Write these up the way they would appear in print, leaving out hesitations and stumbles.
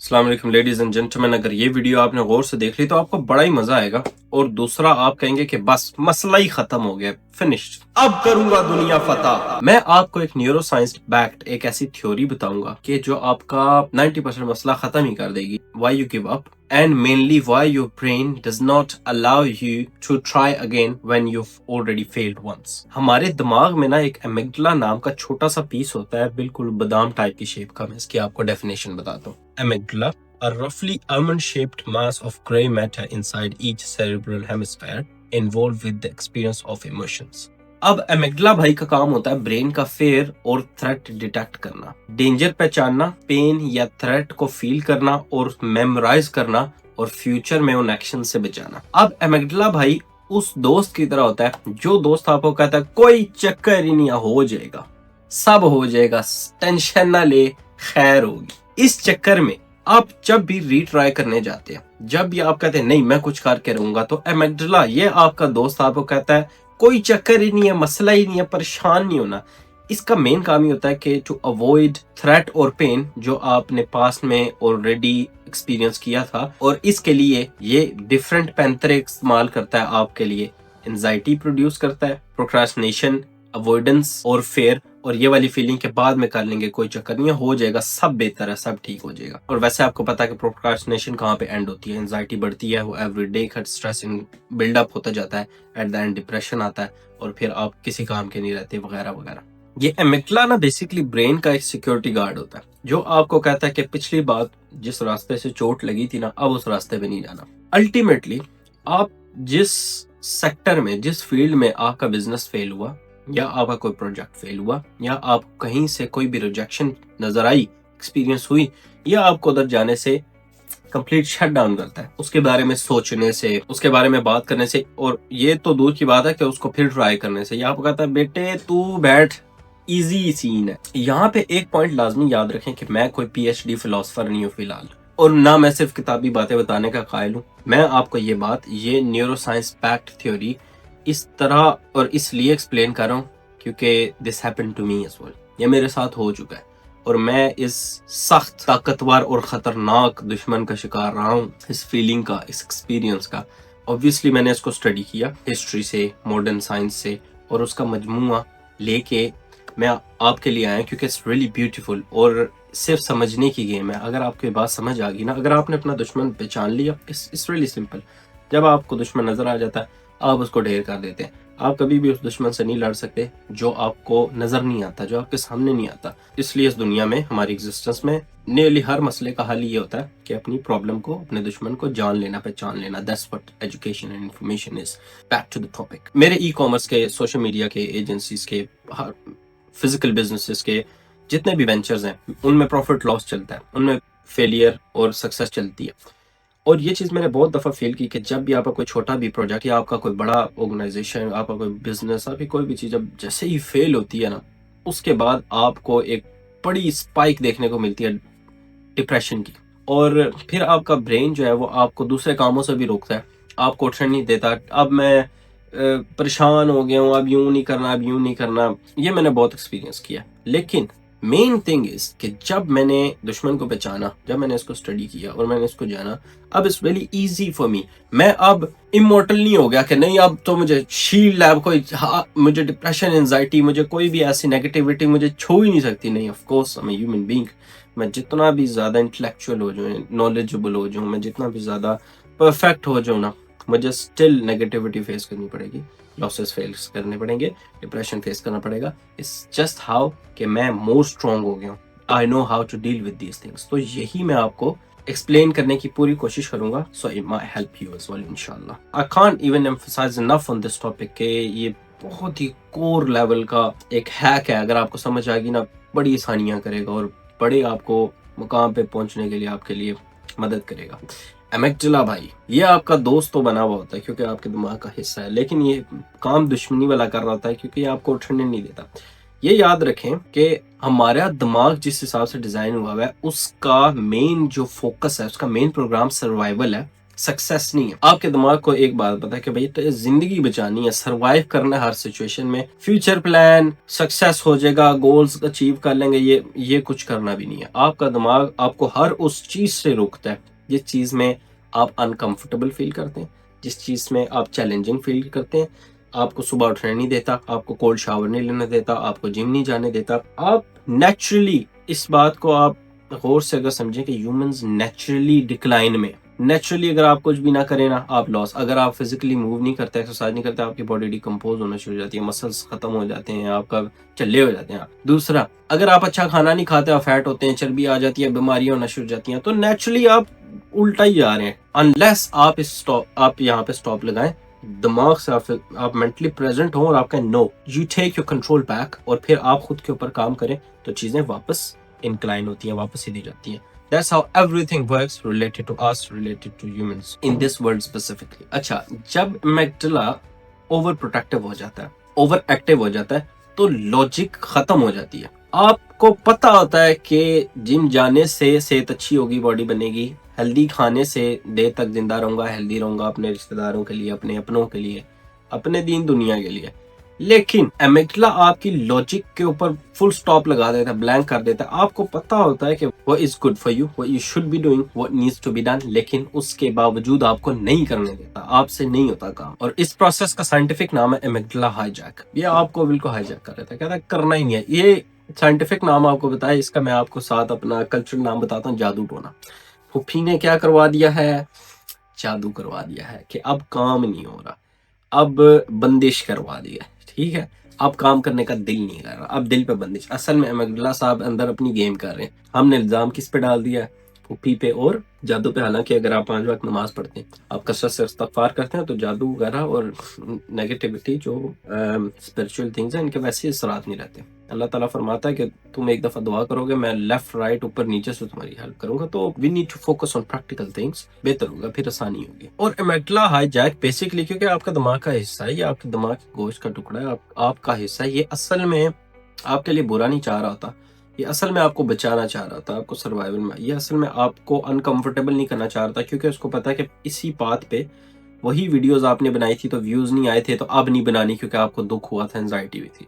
अस्सलाम वालेकुम ladies and gentleman, अगर ये वीडियो आपने गौर से देख ली तो आपको बड़ा ही मजा आएगा। और दूसरा, आप कहेंगे कि बस मसला ही खत्म हो गया, फिनिश्ड, अब करूंगा दुनिया फतह। मैं आपको एक न्यूरो साइंस बैक्ड एक ऐसी थ्योरी बताऊंगा कि जो आपका 90% मसला खत्म ही कर देगी। Why you give up and mainly why your brain does not allow you to try again when you've already failed once। हमारे दिमाग में ना एक एमिगडाला नाम का छोटा सा पीस होता है, बिल्कुल बादाम टाइप की शेप का। मैं इसकी आपको डेफिनेशन बताता हूँ। Amygdala, a roughly almond-shaped mass of gray matter inside each cerebral hemisphere involved with the experience of emotions। अब एमिगडाला भाई का काम होता है ब्रेन का फेयर और थ्रेट डिटेक्ट करना, डेंजर पहचानना, पेन या थ्रेट को फील करना और मेमोराइज करना और फ्यूचर में उन एक्शन से बचाना। अब एमिगडाला भाई उस दोस्त की तरह होता है जो दोस्त आपको कहता है कोई चक्कर ही नहीं, हो जाएगा, सब हो जाएगा, टेंशन ना ले, खैर होगी। इस चक्कर में आप जब भी रीट्राई करने जाते हैं, जब भी आप कहते हैं नहीं मैं कुछ करके रहूंगा, तो एमिगडाला ये आपका दोस्त आपको कहता है कोई चक्कर ही नहीं है, मसला ही नहीं है, परेशान नहीं होना। इसका मेन काम ही होता है कि टू अवॉइड थ्रेट और पेन जो आपने पास्ट में ऑलरेडी एक्सपीरियंस किया था, और इसके लिए ये डिफरेंट पैंतरे इस्तेमाल करता है आपके लिए। एंजाइटी प्रोड्यूस करता है, प्रोक्रास्टिनेशन, अवॉइडेंस और फेयर, और ये वाली फीलिंग के बाद में कर लेंगे, कोई चक्कर नहीं है, हो जाएगा, सब बेहतर है, सब ठीक हो जाएगा। और वैसे आपको पता है कि प्रोक्रास्टिनेशन कहाँ पे एंड होती है, एंजाइटी बढ़ती है, वो एवरीडे का स्ट्रेस बिल्डअप होता जाता है, एट द एंड डिप्रेशन आता है, और फिर आप किसी काम के नहीं रहते, वगैरह वगैरह। ये एमिगडाला ना बेसिकली ब्रेन का एक सिक्योरिटी गार्ड होता है जो आपको कहता है कि पिछली बार जिस रास्ते से चोट लगी थी ना, अब उस रास्ते पे नहीं जाना। अल्टीमेटली आप जिस सेक्टर में, जिस फील्ड में आपका बिजनेस फेल हुआ, या आपका कोई प्रोजेक्ट फेल हुआ, या आप कहीं से कोई भी रिजेक्शन नजर आई, एक्सपीरियंस हुई, या आपको उधर जाने से कंप्लीट शट डाउन करता है, उसके बारे में सोचने से, उसके बारे में बात करने से, और ये तो दूर की बात है कि उसको फिर ट्राई करने से। या आपको कहता है बेटे तू बैठ, इजी सीन है। यहाँ पे एक पॉइंट लाजमी याद रखें कि मैं कोई पीएचडी फिलोसफर नहीं हूँ फिलहाल, और ना मैं सिर्फ किताबी बातें बताने का कायल हूँ। मैं आपको ये न्यूरो साइंस बैक्ड थ्योरी इस तरह और इसलिए एक्सप्लेन कर रहा हूँ क्योंकि this happened to me as well, ये मेरे साथ हो चुका है, और मैं इस सख्त, ताकतवर और खतरनाक दुश्मन का शिकार रहा हूँ, इस फीलिंग का, इस एक्सपीरियंस का। ऑब्वियसली मैंने इसको स्टडी किया हिस्ट्री से, मॉडर्न साइंस से, और उसका मजमूआ लेके मैं आपके लिए आया क्योंकि इट्स रियली ब्यूटीफुल, और सिर्फ समझने की गेम है। अगर आपको बात समझ आ गई ना, अगर आपने अपना दुश्मन पहचान लिया, इट्स रियली सिंपल। जब आपको दुश्मन नजर आ जाता है, आप उसको ढेर कर देते हैं। आप कभी भी उस दुश्मन से नहीं लड़ सकते जो आपको नजर नहीं आता, जो आपके सामने नहीं आता। इसलिए इस दुनिया में, हमारी एग्जिस्टेंस में, नियरली हर मसले का हल ये होता है कि अपनी प्रॉब्लम को, अपने दुश्मन को जान लेना, पहचान लेना। That's what education and information is. Back to the topic. मेरे ई कॉमर्स के, सोशल मीडिया के, एजेंसीज के, फिजिकल बिजनेसेस के जितने भी वेंचर्स हैं, उनमें प्रॉफिट लॉस चलता है, उनमें फेलियर और सक्सेस चलती है। और ये चीज़ मैंने बहुत दफ़ा फील की कि जब भी आपका कोई छोटा भी प्रोजेक्ट, या आपका कोई बड़ा ऑर्गेनाइजेशन, आपका कोई बिजनेस, आपकी कोई भी चीज़ जब जैसे ही फेल होती है ना, उसके बाद आपको एक बड़ी स्पाइक देखने को मिलती है डिप्रेशन की, और फिर आपका ब्रेन जो है वो आपको दूसरे कामों से भी रोकता है, आपको उठने नहीं देता। अब मैं परेशान हो गया हूँ, अब यूं नहीं करना, अब यूं नहीं करना। ये मैंने बहुत एक्सपीरियंस किया। लेकिन मेन थिंग इज कि जब मैंने दुश्मन को पहचाना, जब मैंने इसको स्टडी किया और मैंने इसको जाना, अब it's very easy for me. मैं अब इमोर्टल नहीं हो गया कि नहीं अब तो मुझे शील्ड है, कोई मुझे डिप्रेशन, एंजाइटी, मुझे कोई भी ऐसी नेगेटिविटी मुझे छू ही नहीं सकती। नहीं, of course I am human being. मैं जितना भी ज्यादा इंटेलेक्चुअल हो जाऊँ, नॉलेजेबल हो जाऊँ, मैं जितना भी ज्यादा परफेक्ट हो जाऊँ ना, मुझे स्टिल नेगेटिविटी फेस करनी पड़ेगी, लॉसेस फेस करने पड़ेंगे, डिप्रेशन फेस करना पड़ेगा। इट्स जस्ट हाउ कि मैं मोर स्ट्रॉन्ग हो गया हूँ। I know how to deal with these things. तो यही मैं आपको एक्सप्लेन करने की पूरी कोशिश करूंगा। So it may help you as well इंशाल्लाह। I can't even emphasize enough on this topic के ये बहुत ही कोर लेवल का एक हैक है। अगर आपको समझ आएगी ना, बड़ी आसानियां करेगा और बड़े आपको मुकाम पे पहुंचने के लिए आपके लिए मदद करेगा। एमिगडाला भाई, ये आपका दोस्त तो बना हुआ होता है क्योंकि आपके दिमाग का हिस्सा है, लेकिन ये काम दुश्मनी वाला कर रहा होता है क्योंकि ये आपको उठने नहीं देता। ये याद रखें कि हमारा दिमाग जिस हिसाब से डिजाइन हुआ है, उसका मेन जो फोकस है, उसका मेन प्रोग्राम सर्वाइवल है, सक्सेस नहीं है। आपके दिमाग को एक बात पता है कि भाई तो जिंदगी बचानी है, सरवाइव करना है हर सिचुएशन में। फ्यूचर प्लान, सक्सेस हो जाएगा, गोल्स अचीव कर लेंगे, ये कुछ करना भी नहीं है। आपका दिमाग आपको हर उस चीज से रोकता है जिस चीज में आप अनकंफर्टेबल फील करते हैं, जिस चीज में आप चैलेंजिंग फील करते हैं। आपको सुबह उठने नहीं देता, आपको कोल्ड शावर नहीं लेने देता, आपको जिम नहीं जाने देता। आप नेचुरली, इस बात को आप गौर से अगर समझें कि ह्यूमंस नेचुरली डिक्लाइन में, नेचुरली अगर आप कुछ भी ना करें ना, आप लॉस। अगर आप फिजिकली मूव नहीं करते, एक्सरसाइज नहीं करते, आपकी बॉडी डिकम्पोज होना शुरू हो जाती है, मसल्स खत्म हो जाते हैं, आपका चल्ले हो जाते हैं। दूसरा, अगर आप अच्छा खाना नहीं खाते, आप फैट होते हैं, चर्बी आ जाती है, बीमारियां होना शुरू हो जाती हैं, तो नेचुरली आप उल्टा ही जा रहे हैं। अनलेस आप यहाँ पे स्टॉप लगाएं, दिमाग से आप मेंटली प्रेजेंट हो और आपका no, you take your control back, और फिर आप खुद के ऊपर काम करें, तो चीजें वापस इंक्लाइन होती हैं, वापस सीधी जाती हैं। That's how everything works related to us, related to humans in this world specifically. अच्छा, जब अमिगडाला ओवर प्रोटेक्टिव हो जाता है, ओवर एक्टिव हो जाता है, तो लॉजिक खत्म हो जाती है। आपको पता होता है कि जिम जाने से सेहत अच्छी होगी, बॉडी बनेगी, हेल्दी खाने से देर तक जिंदा रहूंगा, हेल्दी रहूंगा, अपने रिश्तेदारों के लिए, अपने अपनों के लिए, अपने दीन दुनिया के लिए। लेकिन अमिगडाला आपकी लॉजिक के ऊपर फुल स्टॉप लगा देता है, ब्लैंक कर देता है। आपको पता होता है कि what is good for you, what you should be doing, what needs to be done, लेकिन उसके बावजूद आपको नहीं करने देता, आपसे नहीं होता काम। और इस प्रोसेस का साइंटिफिक नाम है अमिगडाला हाईजैक। ये आपको बिल्कुल हाईजैक कर देता है, कहता है करना ही नहीं है। ये साइंटिफिक नाम आपको बताया, इसका मैं आपको साथ अपना कल्चरल नाम बताता हूँ, जादू टोना। फुफी ने क्या करवा दिया है, जादू करवा दिया है कि अब काम नहीं हो रहा, अब बंदिश करवा दी है। ठीक है, अब काम करने का दिल नहीं कर रहा, अब दिल पे बंदिश। असल में अमिगडाला साहब अंदर अपनी गेम कर रहे हैं। हमने इल्जाम किस पे डाल दिया है, फुफी पे और जादू पे। हालांकि अगर आप 5 वक्त नमाज पढ़ते हैं, आप कसरत से इस्तगफार करते हैं, तो जादू वगैरह और नेगेटिविटी जो स्पिरिचुअल थिंग्स हैं, इनके वैसे असरात नहीं रहते। अल्लाह ताला फरमाता है कि तुम एक दफा दुआ करोगे, मैं लेफ्ट राइट ऊपर नीचे से तुम्हारी हेल्प करूंगा। तो we need to focus on practical things, बेहतर होगा, फिर आसानी होगी। और अमिगडाला हाईजैक बेसिकली क्योंकि आपका दिमाग का हिस्सा है, ये आपके दिमाग के गोश्त का टुकड़ा है, आपका हिस्सा है। ये असल में आपके लिए बुरा नहीं चाह रहा होता, ये असल में आपको बचाना चाह रहा था, आपको सर्वाइवल में। ये असल में आपको अनकंफर्टेबल नहीं करना चाह रहा था, क्योंकि उसको पता है कि इसी बात पे वही वीडियोस आपने बनाई थी तो व्यूज नहीं आए थे, तो अब नहीं बनानी क्योंकि आपको दुख हुआ था, एंजाइटी हुई थी।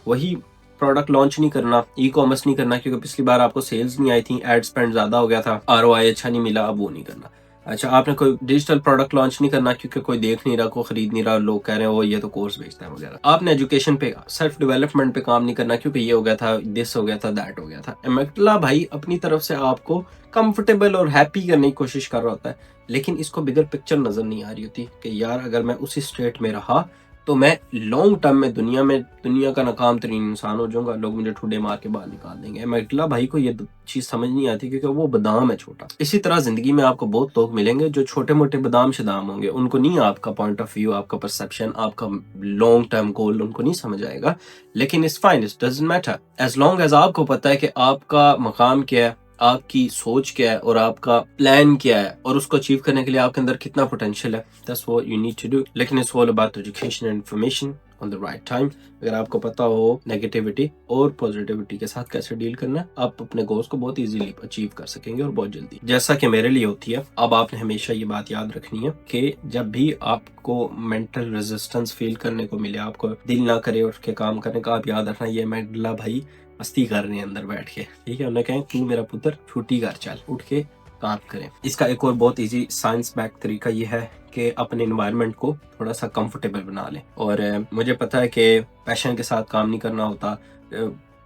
वही प्रोडक्ट लॉन्च नहीं करना, ई कॉमर्स नहीं करना क्योंकि पिछली बार आपको सेल्स नहीं आई थी, एड स्पेंड ज्यादा हो गया था, ROI अच्छा नहीं मिला, अब वो नहीं करना। अच्छा, आपने कोई डिजिटल प्रोडक्ट लॉन्च नहीं करना क्योंकि कोई देख नहीं रहा, कोई खरीद नहीं रहा, लोग कह रहे हैं वो ये तो कोर्स बेचता है वगैरह। आपने एजुकेशन पे, सेल्फ डेवलपमेंट पे काम नहीं करना क्योंकि ये हो गया था, दिस हो गया था, दैट हो गया था। अमिगडाला भाई अपनी तरफ से आपको कंफर्टेबल और हैप्पी करने की कोशिश कर रहा होता है, लेकिन इसको बिगर पिक्चर नजर नहीं आ रही होती कि यार अगर मैं उसी स्टेट में रहा तो मैं लॉन्ग टर्म में दुनिया का नाकाम तरीन इंसान हो जाऊंगा, लोग मुझे ठुड्डे मार के बाहर निकाल देंगे। अमिगडाला भाई को ये चीज समझ नहीं आती क्योंकि वो बादाम है छोटा। इसी तरह जिंदगी में आपको बहुत लोग मिलेंगे जो छोटे मोटे बादाम शदाम होंगे, उनको नहीं आपका पॉइंट ऑफ व्यू, आपका परसेप्शन, आपका लॉन्ग टर्म गोल उनको नहीं समझ आएगा। लेकिन it's fine, it doesn't matter as long as आपको पता है कि आपका मकाम क्या है, आपकी सोच क्या है और आपका प्लान क्या है, और उसको अचीव करने के लिए आपके अंदर कितना पोटेंशियल है। That's what you need to do. लेकिन it's all about education and information on the right time. अगर आपको पता हो नेगेटिविटी और पॉजिटिविटी के साथ कैसे डील करना है, आप अपने गोल्स को बहुत इजीली अचीव कर सकेंगे और बहुत जल्दी, जैसा कि मेरे लिए होती है। अब आपने हमेशा ये बात याद रखनी है कि जब भी आपको मेंटल रेजिस्टेंस फील करने को मिले, आपको दिल ना करे उठ के काम करने का, आप याद रखना ये अमिगडाला भाई मस्ती कर रहे हैं अंदर बैठ के। ठीक है, उन्हें कहें तू मेरा पुत्र छुट्टी कर, चल उठ के काम करें। इसका एक और बहुत इजी साइंस बैक तरीका ये है कि अपने एनवायरनमेंट को थोड़ा सा कंफर्टेबल बना लें। और मुझे पता है कि पैशन के साथ काम नहीं करना होता,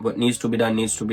नीड्स टू बी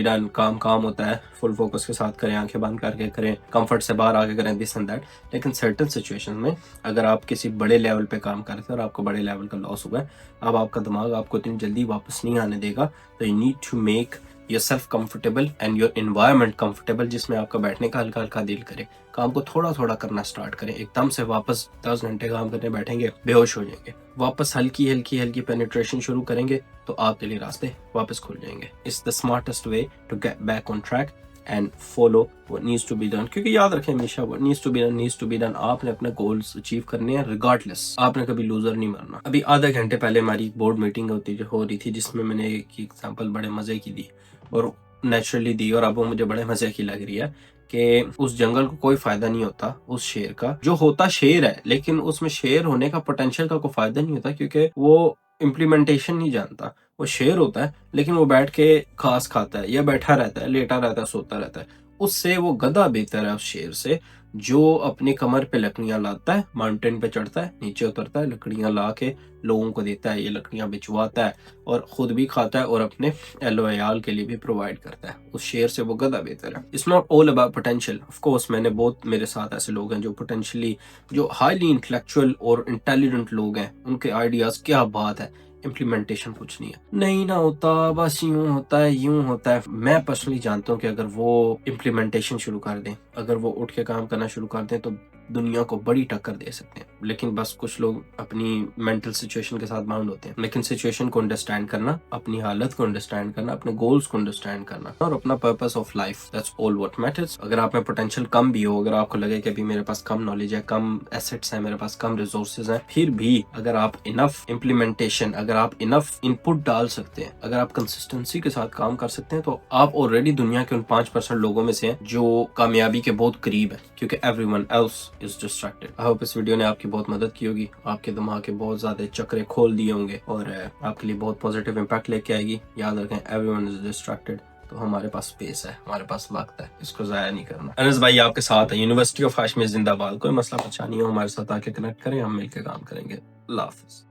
डन, काम होता है, फुल फोकस के साथ करें, आंखें बंद करके करें, कंफर्ट से बाहर आके करें, दिस एंड दैट। लेकिन सर्टेन सिचुएशन में अगर आप किसी बड़े लेवल पे काम कर रहे थे और आपको बड़े लेवल का लॉस हुआ है, अब आपका दिमाग आपको इतनी जल्दी वापस नहीं आने देगा। तो you need to make yourself comfortable and your environment comfortable, जिसमें आपका बैठने का हल्का हल्का दिल करे। काम को थोड़ा थोड़ा करना स्टार्ट करें, एकदम से वापस 10 घंटे काम करने बैठेंगे बेहोश हो जाएंगे। वापस हल्की पेनिट्रेशन शुरू करेंगे तो आपके लिए रास्ते वापस खुल जाएंगे। It's the smartest way to get back on track and follow what needs to be done. क्योंकि याद रखें हमेशा what needs to be done. आपने अपने गोल्स अचीव करने हैं रिगार्डलेस, आपने कभी लूजर नहीं मारना। अभी आधे घंटे पहले हमारी बोर्ड मीटिंग हो रही थी, जिसमें मैंने एक एग्जांपल बड़े मजे की दी और नेचुरली दी, और अब वो मुझे बड़े मजे की लग रही है कि उस जंगल को कोई फायदा नहीं होता उस शेर का। जो होता शेर है, लेकिन उसमें शेर होने का पोटेंशियल का कोई फायदा नहीं होता, क्योंकि वो इम्प्लीमेंटेशन नहीं जानता। वो शेर होता है लेकिन वो बैठ के घास खाता है या बैठा रहता है, लेटा रहता है, सोता रहता है। उससे वो गधा बेहतर है उस शेर से, जो अपनी कमर पे लकड़ियां लाता है, माउंटेन पे चढ़ता है, नीचे उतरता है, लकड़ियां ला के लोगों को देता है, ये लकड़ियां बिचवाता है और खुद भी खाता है और अपने एहलो अयाल के लिए भी प्रोवाइड करता है। उस शेर से वो गधा बेहतर है। It's not all about potential. Of course मेरे साथ ऐसे लोग हैं जो पोटेंशियली, जो हाईली इंटेलेक्चुअल और इंटेलिजेंट लोग हैं, उनके आइडियाज क्या बात है, इम्प्लीमेंटेशन कुछ नहीं है, नहीं ना होता, बस यूं होता है, यूं होता है। मैं पर्सनली जानता हूँ कि अगर वो इम्प्लीमेंटेशन शुरू कर दें, अगर वो उठ के काम करना शुरू कर दें, तो दुनिया को बड़ी टक्कर दे सकते हैं। लेकिन बस कुछ लोग अपनी मेंटल सिचुएशन के साथ बाउंड होते हैं। लेकिन सिचुएशन को अंडरस्टैंड करना, अपनी हालत को अंडरस्टैंड करना, अपने गोल्स को अंडरस्टैंड करना और अपना purpose of life, that's all what matters. अगर आप में पोटेंशियल कम भी हो, अगर आपको लगे कि अभी मेरे पास कम नॉलेज है, कम एसेट्स है, मेरे पास कम रिसोर्सेज हैं, फिर भी अगर आप इनफ इम्प्लीमेंटेशन, अगर आप इनफ इनपुट डाल सकते हैं, अगर आप कंसिस्टेंसी के साथ काम कर सकते हैं, तो आप ऑलरेडी दुनिया के उन 5% लोगों में से हैं जो कामयाबी के बहुत करीब है, क्योंकि everyone else is distracted. I hope इस वीडियो ने आपकी बहुत मदद की होगी, आपके दिमाग के बहुत ज्यादा चक्रे खोल दिए होंगे और आपके लिए बहुत पॉजिटिव इम्पैक्ट लेके आएगी। याद रखें, एवरीवन इज डिस्ट्रैक्टेड, तो हमारे पास स्पेस है, हमारे पास वक्त है, इसको जाया नहीं करना। अनस भाई आपके साथ है, यूनिवर्सिटी ऑफ हाशमी जिंदाबाद। कोई मसला परेशानी हो, हमारे साथ आके कनेक्ट करें, हम मिलकर काम करेंगे। अल्लाह हाफिज।